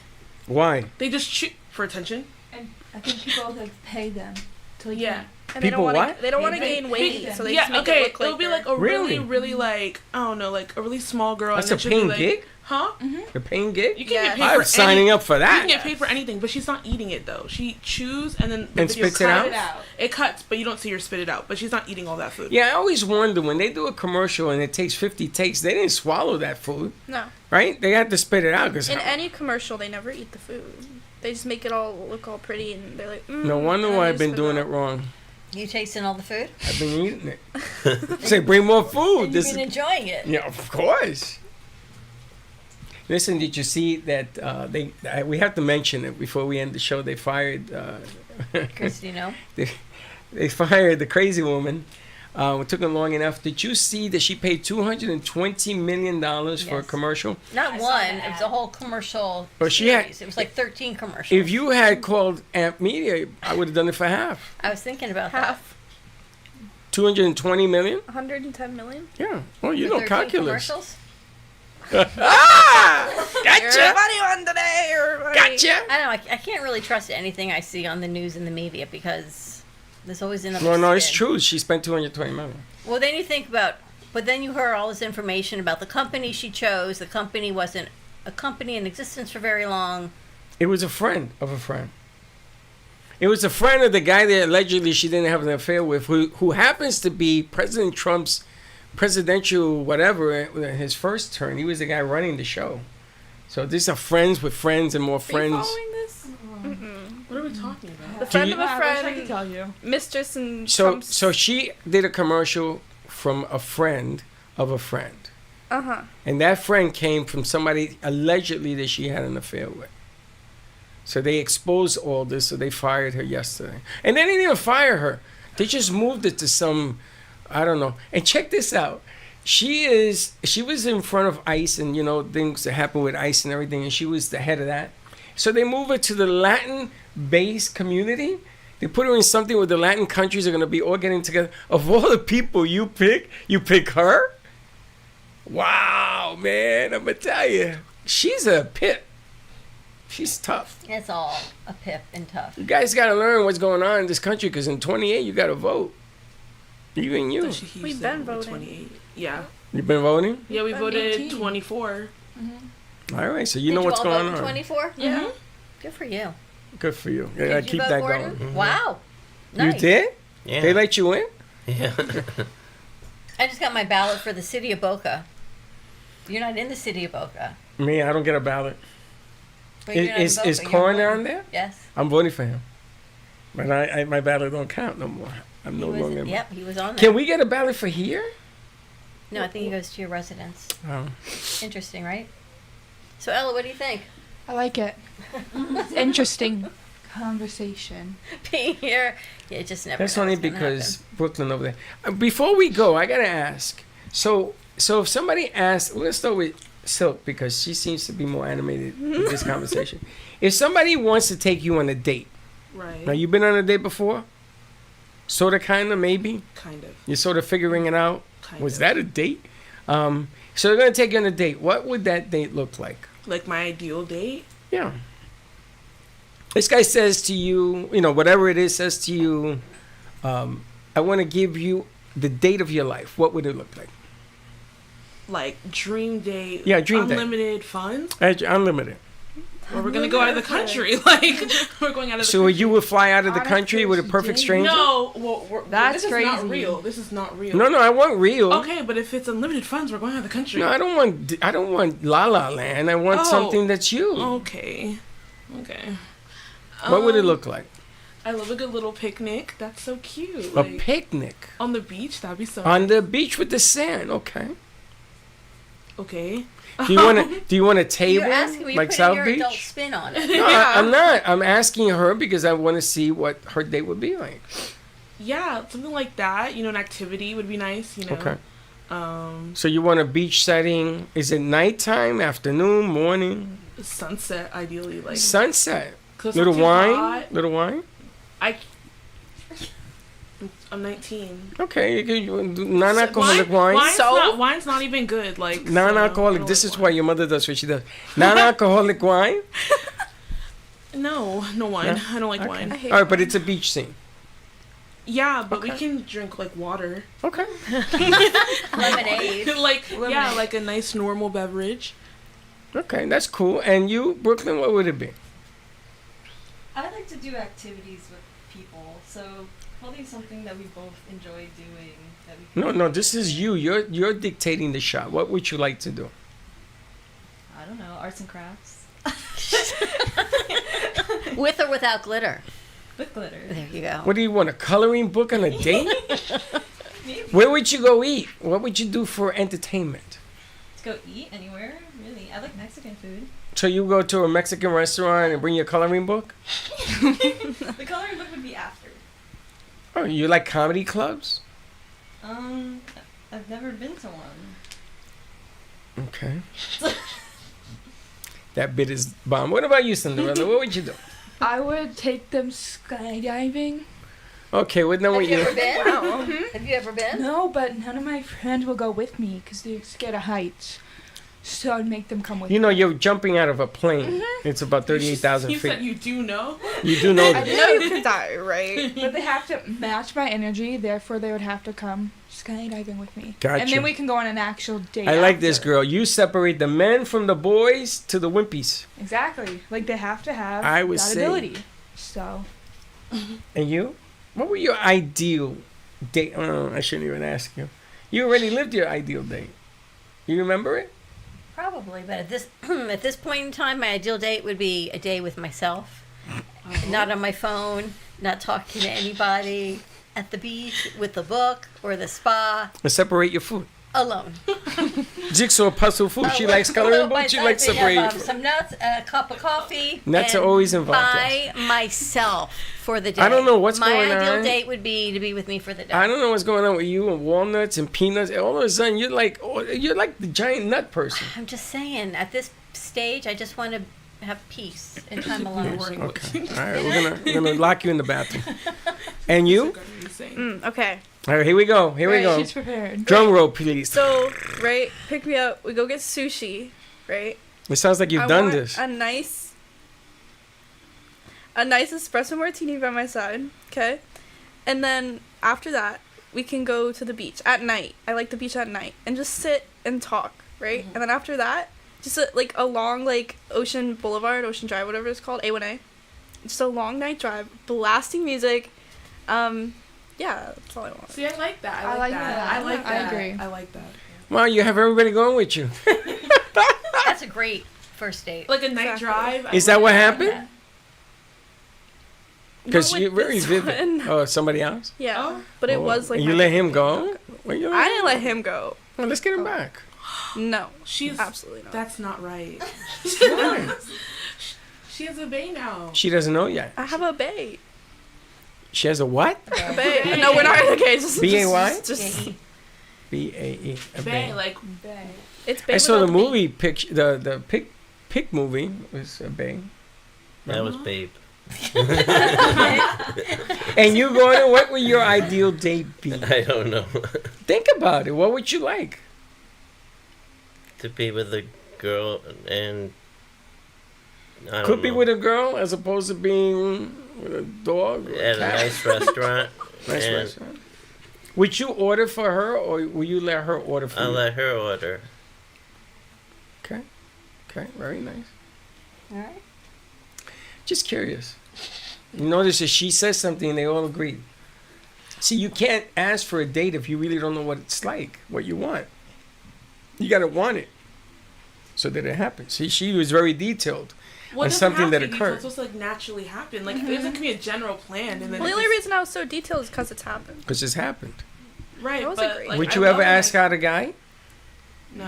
Why? They just chew for attention. And I think people like pay them to Yeah. And they don't People wanna, what? They don't want to They gain weight, so they yeah, just make okay. it look like It'll be they're- like a Really? really like I don't know, like a really small girl. That's and a then she'll be paying like, gig? Huh? The paying gig? You can get paid I'm for signing up for You that. can get paid for anything, but she's not eating it though. She chews and then the And video spits it out? cuts. It cuts, but you don't see her spit it out. But she's not eating all that food. Yeah, I always wonder when they do a commercial and it takes 50 takes, they didn't swallow that food, No. right? They had to spit it out. Cause In any commercial, they never eat the food. They just make it all look all pretty, and they're like, no wonder and then why they I've been spit doing out. it wrong. You tasting all the food? I've been eating it. Say, bring more food. And you've been enjoying it. Yeah, of course. Listen, did you see that we have to mention it before we end the show. They fired Christy, no? They fired the crazy woman. It took them long enough. Did you see that she paid $220 million for a Yes. commercial? Not one. It was a whole commercial Well, she had- series. It was like 13 commercials. If you had called Amp Media, I would have done it for half. I was thinking about Half. 220 million? 110 million. Yeah. Well, you that. know 13 calculus. commercials? Gotcha. Everybody on today. Everybody. Gotcha. I don't know. I can't really trust anything I see on the news and the media because there's always another No, it's spin. true. She spent 220 million. Well, then you think about, but then you heard all this information about the company she chose. The company wasn't a company in existence for very long. It was a friend of a friend. It was a friend of the guy that allegedly she didn't have an affair with, who happens to be President Trump's presidential whatever, his first term. He was the guy running the show. So these are friends with friends and more friends. Are you following this? What are we talking about? The friend of a I wish I friend. could tell you. Mistress and So Trump's. so she did a commercial from a friend of a friend. Uh-huh. And that friend came from somebody allegedly that she had an affair with. So they exposed all this, so they fired her yesterday. And they didn't even fire her. They just moved it to some, I don't know. And check this out. She was in front of ICE and, things that happen with ICE and everything, and she was the head of that. So they move her to the Latin-based community. They put her in something where the Latin countries are going to be all getting together. Of all the people you pick her? Wow, man, I'm going to tell you. She's a pip. She's tough. It's all a pip and tough. You guys got to learn what's going on in this country because in 28, you got to vote. Even you. We've been voting. 28. Yeah. You've been voting? Yeah, we Been voted 18. 24. All right, so you Did know what's all going vote in on. 24? Yeah. Mm-hmm. Good for you. Good for you. Yeah, Did you keep vote, that Gordon? going. Wow. You Nice. did? Yeah. They let you in? Yeah. I just got my ballot for the city of Boca. You're not in the city of Boca. Me, I don't get a ballot. But you're not in Is Boca, you're Corn voting. on there? Yes. I'm voting for him. But I my ballot don't count no more. I'm no He was, longer. yep, he was on there. Can we get a ballot for here? No, I think he goes to your residence. Oh. Interesting, right? So, Ella, what do you think? I like it. It's interesting conversation. Being here, yeah, it just never. That's know only what's gonna because Brooklyn over there. Before we go, I gotta ask. So if somebody asks, let's start with Silk because she seems to be more animated with this conversation. If somebody wants to take you on a date, Right. now you've been on a date before, sort of, kind of, maybe. Kind of. You're sort of figuring it out. Kind Was of. that a date? So they're gonna take you on a date. What would that date look like? Like my ideal date? Yeah. This guy says to you, whatever it is, says to you, I want to give you the date of your life. What would it look like? Like dream date. Yeah, dream date. Unlimited funds. Unlimited. Or we're gonna go out of the country. Like we're going out of the So country. you would fly out of the country with a perfect stranger? No, That's this is not crazy. real. This is not real. No, I want real. Okay, but if it's unlimited funds, we're going out of the country. No, I don't want La La Land. I want Oh. something that's you. Okay. What would it look like? I love a good little picnic. That's so cute. A Like, picnic on the beach. That'd be so. on the beach with the sand. Okay. Okay. Do you want a table You're asking me, like putting South your Beach? adult spin on it. No, I'm not. I'm asking her because I want to see what her date would be like. Yeah, something like that. An activity would be nice. Okay. So you want a beach setting? Is it nighttime, afternoon, morning? Sunset, ideally, like Sunset. 'Cause Little it's not too wine. hot. Little wine. I'm 19. Okay, you can do non-alcoholic wine. Wine's not even good. Like Non-alcoholic. This is why your mother does what she does. Non-alcoholic wine. No wine. No? I don't like Okay. wine. All right, but it's a beach scene. Yeah, but we can drink like water. Okay. Lemonade. like yeah, Lemonade. like a nice normal beverage. Okay, that's cool. And you, Brooklyn, what would it be? I like to do activities with people, so probably something that we both enjoy doing. That we No, this is you. You're dictating the shot. What would you like to do? I don't know, arts and crafts. With or without glitter? With glitter. There you go. What do you want, a coloring book on a date? Where would you go eat? What would you do for entertainment? Let's go eat anywhere, really. I like Mexican food. So you go to a Mexican restaurant and bring your coloring book? The coloring book would be after. Oh, you like comedy clubs? I've never been to one. Okay. That bit is bomb. What about you, Cinderella? What would you do? I would take them skydiving. Okay, well, then what you... Have you ever been? No, but none of my friends will go with me because they're scared of heights. So I'd make them come with You me. know, you're jumping out of a plane. It's about 38,000 You feet. said you do know. You do know I this. know you could die, right? But they have to match my energy, therefore they would have to come skydiving with me. Gotcha. And then we can go on an actual date. I like this after. girl. You separate the men from the boys to the wimpies. Exactly. Like they have to have I would that say- ability. So And you? What would your ideal date? Oh, I shouldn't even ask you. You already lived your ideal date. You remember it? Probably, but at this point in time, my ideal date would be a day with myself, not on my phone, not talking to anybody, at the beach with a book or the spa, And separate your food. alone. Jigsaw puzzle food. She likes coloring books. She likes separating food. Some nuts, a cup of coffee. Nuts are and always involved, By myself for the day. I don't know what's my going ideal on. date would be to be with me for the day. I don't know what's going on with you and walnuts and peanuts. All of a sudden, you're like the giant nut person. I'm just saying, at this stage, I just want to have peace and time alone. Okay. All right, we're gonna lock you in the bathroom. And you? Okay. All right, here we go. Here we Right, go. she's prepared. Drum roll, please. So, right, pick me up. We go get sushi, right? It sounds like you've I done want this. A nice espresso martini by my side, okay? And then after that, we can go to the beach at night. I like the beach at night and just sit and talk, right? And then after that, just like a long like Ocean Boulevard, Ocean Drive, whatever it's called, A1A. Just a long night drive, blasting music. Yeah, that's all I want. See, I like that. I like that. I like that. I agree. I like that. Wow, you have everybody going with you. That's a great first date. Like a night drive. Is that what happened? Because Not you're with very this vivid. one. Oh, somebody else? Yeah, but it Oh, was like and you my let him go? Well, you I didn't let him go. Well, let's get him back. No, She's absolutely not. That's not right. She has a bae now. She doesn't know yet. I have a bae. She has a what? A bae. No, we're not okay. Just B-A-Y? Just B-A-E. A Bae, bae. like it's I bae. saw the without the movie picture. The pic movie was a bae. That was Babe. And you going to what would your ideal date be? I don't know. Think about it. What would you like? To be with a girl and I don't Could be know. with a girl as opposed to being with a dog. Or At a cat. nice restaurant. Nice and restaurant. Would you order for her or will you let her order for I'll you? let her order. Okay. Okay. Very nice. All right. Just curious. You notice that she says something and they all agree. See, you can't ask for a date if you really don't know what it's like, what you want. You gotta want it so that it happens. See, she was very detailed Well, on it doesn't something have that to be detailed, occurred. It's supposed to like naturally happen. Like there's gonna be a general plan, and then Well, the it only just- reason I was so detailed is because it's happened. Because it's happened. right. That was but, a great- like, Would I you ever love, ask like, out a guy? No.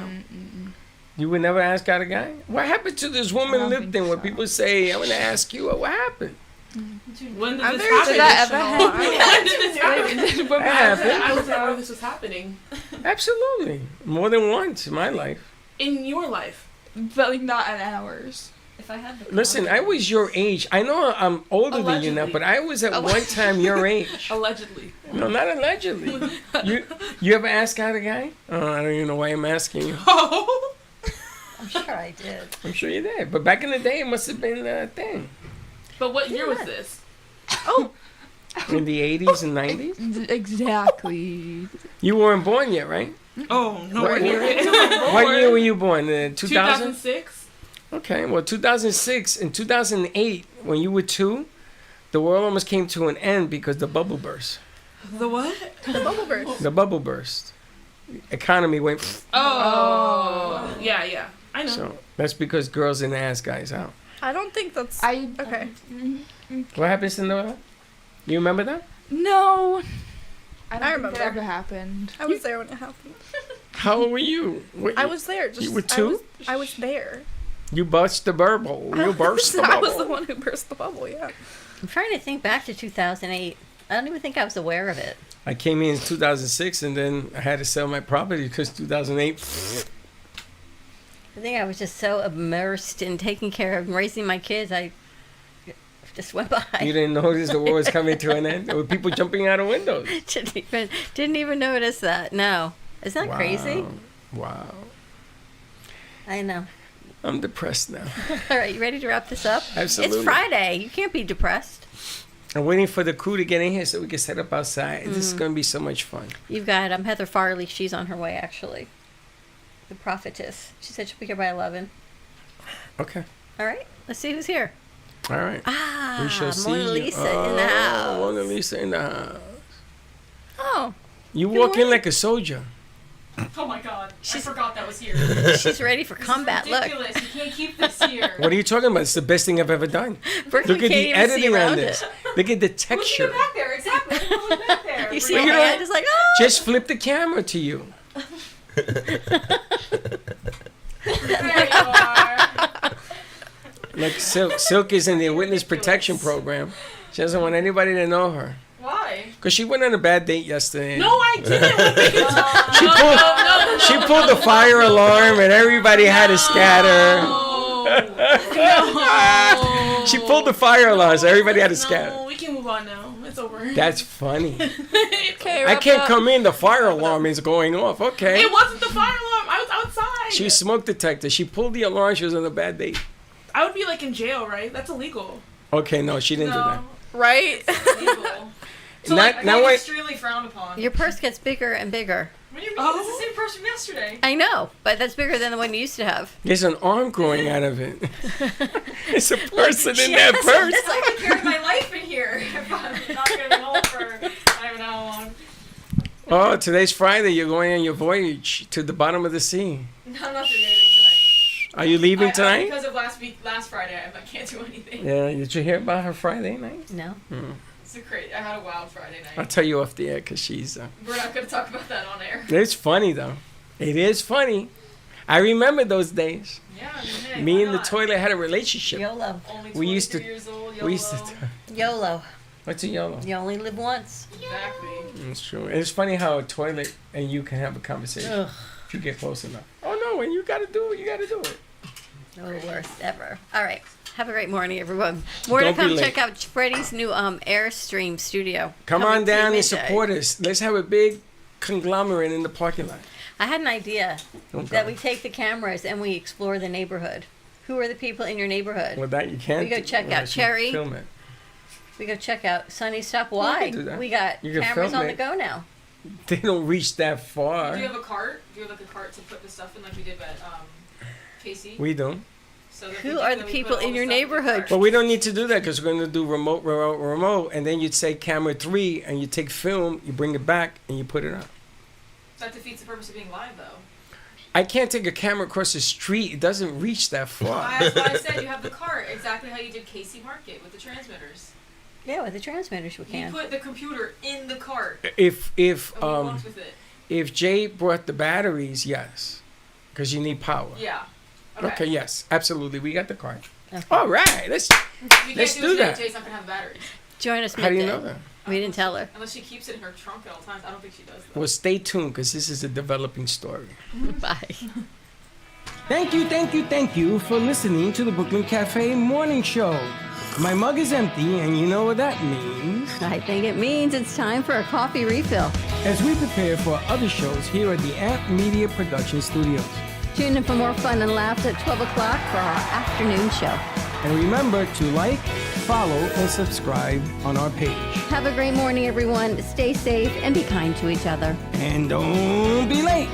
You would never ask out a guy? What happened to this woman I don't Lipton think where so. people say, I'm gonna ask you, what happened? When did I'm this very happen? Did that ever When did this happen? When That happened. I was aware this was happening Absolutely. More than once in my life. in your life. But like not in ours. If I had the Listen, I was your age. I know I'm older than you now, Allegedly. but I was at one time your age. Allegedly. No, not allegedly. You ever ask out a guy? Oh, I don't even know why I'm asking you. Oh. I'm sure I did. I'm sure you did. But back in the day, it must have been a thing. But what year was this? In the 80s and 90s? Exactly. You weren't born yet, right? Oh no! What way. year? What year were you born? 2000? 2006. Okay, well, 2006 and 2008, when you were 2, the world almost came to an end because the bubble burst. The what? The bubble burst. The bubble burst. Economy went. Oh. Yeah. I know. So that's because girls didn't ask guys out. I don't think that's okay. What happened, Cinderella? You remember that? No. I don't think remember. that ever happened. I was there when it happened. How old were you? I was there. You were 2? I was there. You burst the bubble. You burst the I bubble. was the one who burst the bubble. Yeah. I'm trying to think back to 2008. I don't even think I was aware of it. I came in 2006, and then I had to sell my property because 2008. I think I was just so immersed in taking care of and raising my kids. I just went by. You didn't notice the war was coming to an end? There were people jumping out of windows. Didn't even notice that. No. Isn't that crazy? Wow. I know. I'm depressed now. All right, you ready to wrap this up? Absolutely. It's Friday. You can't be depressed. I'm waiting for the crew to get in here so we can set up outside. This is going to be so much fun. You've got Heather Farley. She's on her way, actually. The prophetess. She said she'll be here by 11. Okay. All right. Let's see who's here. All right. Ah, we shall see. Mona Lisa in the house. Mona Lisa in the house. Oh. You walk in like a soldier. Oh my god. I forgot that was here. She's ready for combat. Look. Ridiculous. You can't keep this here. What are you talking about? It's the best thing I've ever done. Berkeley Look at can't the even see editing on around this. it. Look at the texture. Look back there. Exactly. Look back there. You see Look her at hand it. is like, oh. Just flip the camera to you. There you are. Like Silk is in the witness protection program. She doesn't want anybody to know her. Why? Because she went on a bad date yesterday. No, I didn't. She pulled the fire alarm and everybody had to scatter. She pulled the fire alarm so everybody had to scatter. No, we can move on now. It's over. That's funny. Okay. I can't come in. The fire alarm is going off. Okay. It wasn't the fire alarm. I was outside. She's smoke detector. She pulled the alarm. She was on a bad date. I would be like in jail, right? That's illegal. Okay, no, she didn't do that. Right. Illegal. So Not- like, not what- extremely frowned upon. Your purse gets bigger and bigger. What do you mean? It's the same person yesterday. I know, but that's bigger than the one you used to have. There's an arm growing out of it. It's a person in that purse. It's like I carry my life in here. If I'm not going to be home for I don't even know how long. Oh, today's Friday. You're going on your voyage to the bottom of the sea. No, I'm not doing anything tonight. Are you leaving tonight? Because of last Friday, I can't do anything. Yeah. Did you hear about her Friday night? No. It's a great. I had a wild Friday night. I'll tell you off the air because she's. We're not going to talk about that on air. It's funny though. It is funny. I remember those days. Yeah, I mean, hey, Me why and the not? toilet had a relationship. YOLO. Only We used to. 22 years old, We used to. YOLO. YOLO. What's a YOLO? You only live once. Exactly. It's true. It's funny how a toilet and you can have a conversation Ugh. if you get close enough. Oh no! When you gotta do it, you gotta do it. The worst ever. All right. Have a great morning, everyone. More Don't to be come. late. Check out Freddie's new Airstream studio. Come Coming on to you down and midday. support us. Let's have a big conglomerate in the parking lot. I had an idea Okay. that we take the cameras and we explore the neighborhood. Who are the people in your neighborhood? Well, that you can't. We go check out unless you Cherry. Film it. We go check out Sunny Stop You Why. can do that. We got You can cameras film on the it. go now. They don't reach that far. Do you have a cart? Do you have like a cart to put the stuff in like we did at Casey? We don't. So that Who we are can- the then we people put all in the your stuff the neighborhood? cart. But we don't need to do that because we're going to do remote, and then you'd say camera 3, and you take film, you bring it back, and you put it on. That defeats the purpose of being live, though. I can't take a camera across the street. It doesn't reach that far. That's why I said you have the cart, exactly how you did Casey Market with the transmitters. Yeah, with the transmitters we You can. put the computer in the cart. If And we walked with it. if Jay brought the batteries, yes, because you need power. Yeah. Okay. Yes, absolutely. We got the card. Okay. All right, let's You let's can't do it today. that. Jay's not gonna have batteries. Join us How do you midday. know that? We didn't tell her. Unless she keeps it in her trunk at all times. I don't think she does. Though. Well, stay tuned because this is a developing story. Bye. Thank you for listening to the Brooklyn Cafe Morning Show. My mug is empty, and you know what that means. I think it means it's time for a coffee refill. As we prepare for other shows here at the Amp Media Production Studios. Tune in for more fun and laughs at 12 o'clock for our afternoon show. And remember to like, follow, and subscribe on our page. Have a great morning, everyone. Stay safe and be kind to each other. And don't be late.